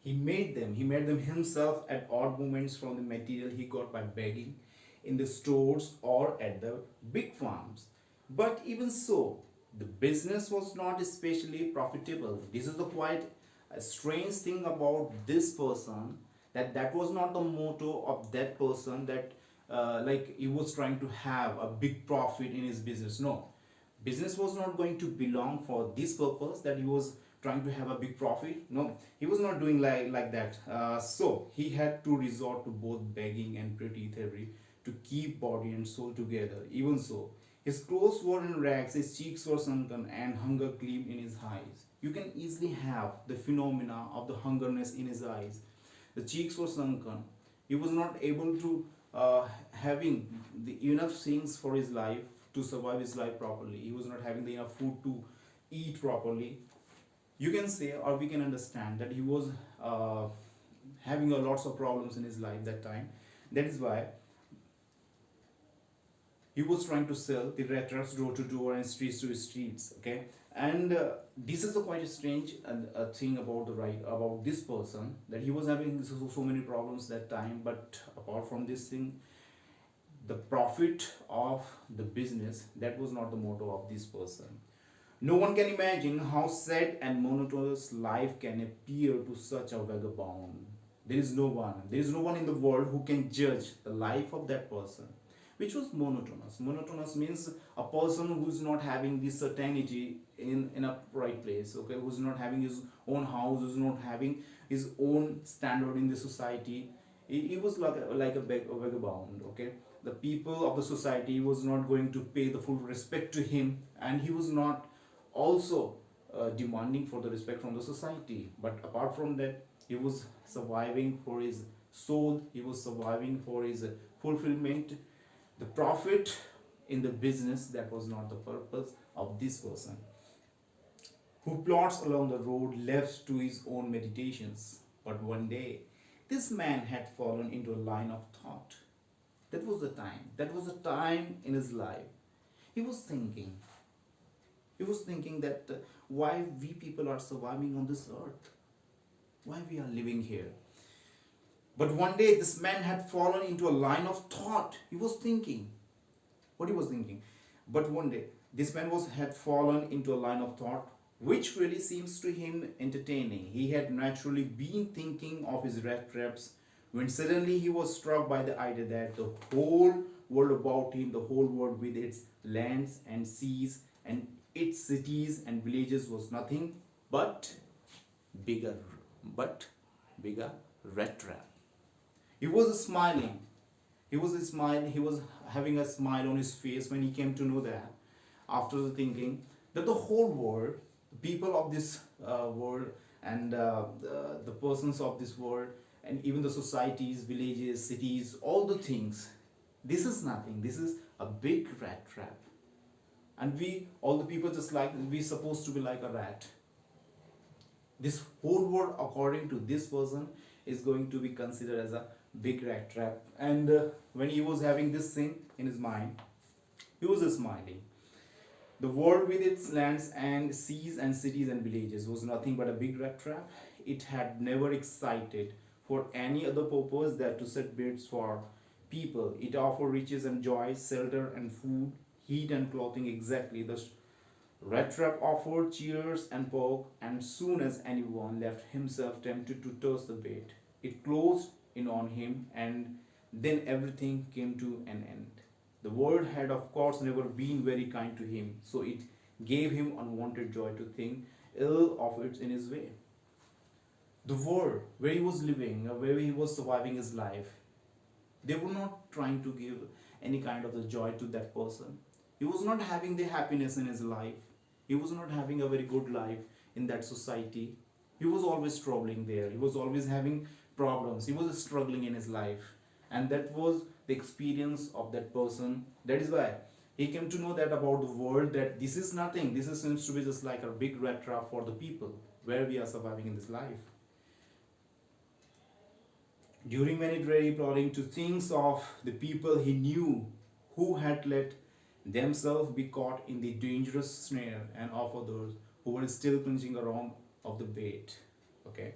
He made them himself at odd moments from the material he got by begging in the stores or at the big farms. But even so, the business was not especially profitable. This is the quite strange thing about this person, that was not the motto of that person, that like he was trying to have a big profit in his business. No, business was not going to belong for this purpose, that he was trying to have a big profit. No, he was not doing like that. So he had to resort to both begging and pretty thievery to keep body and soul together. Even so, his clothes were in rags, his cheeks were sunken, and hunger gleamed in his eyes. You can easily have the phenomena of the hungerness in his eyes. The cheeks were sunken. He was not able to having the enough things for his life to survive his life properly. He was not having the enough food to eat properly. You can say, or we can understand, that he was having a lots of problems in his life that time. That is why he was trying to sell the rat traps door to door and streets to streets. Okay, and this is a quite strange thing about the right about this person, that he was having so many problems that time. But apart from this thing, the profit of the business, that was not the motto of this person. No one can imagine how sad and monotonous life can appear to such a vagabond. There is no one in the world who can judge the life of that person, which was monotonous. Monotonous means a person who's not having this certainty in a right place, okay, who's not having his own house, who's not having his own standard in the society. He was like a vagabond, okay. The people of the society was not going to pay the full respect to him, and he was not also demanding for the respect from the society. But apart from that, he was surviving for his soul, he was surviving for his fulfillment. The profit in the business, that was not the purpose of this person, who plods along the road left to his own meditations. But one day, this man had fallen into a line of thought. That was the time in his life. He was thinking, that why we people are surviving on this earth, why we are living here. But one day this man had fallen into a line of thought. He was thinking what he was thinking. But one day this man was had fallen into a line of thought which really seems to him entertaining. He had naturally been thinking of his rat traps, when suddenly he was struck by the idea that the whole world about him, the whole world with its lands and seas and its cities and villages, was nothing but bigger, but bigger rat trap. He was smiling. He was having a smile on his face when he came to know that, after the thinking, that the whole world, the people of this world, and the persons of this world, and even the societies, villages, cities, all the things, this is nothing. This is a big rat trap. And we, all the people, just like we supposed to be like a rat. This whole world, according to this person, is going to be considered as a big rat trap. And when he was having this thing in his mind, he was smiling. The world with its lands and seas and cities and villages was nothing but a big rat trap. It had never excited for any other purpose than to set bids for people. It offered riches and joys, shelter and food, heat and clothing. Exactly, the rat trap offered cheers and pork, and soon as anyone left himself tempted to toss the bait, it closed in on him, and then everything came to an end. The world had, of course, never been very kind to him, so it gave him unwanted joy to think ill of it in his way. The world where he was living, where he was surviving his life, they were not trying to give any kind of the joy to that person. He was not having the happiness in his life. He was not having a very good life in that society. He was always troubling there. He was always having problems. He was struggling in his life. And that was the experience of that person. That is why he came to know that about the world, that this is nothing. This is seems to be just like a big rat trap for the people where we are surviving in this life. During many dreary plodding to things of the people he knew who had let themselves be caught in the dangerous snare, and of others who were still plunging around of the bait. Okay.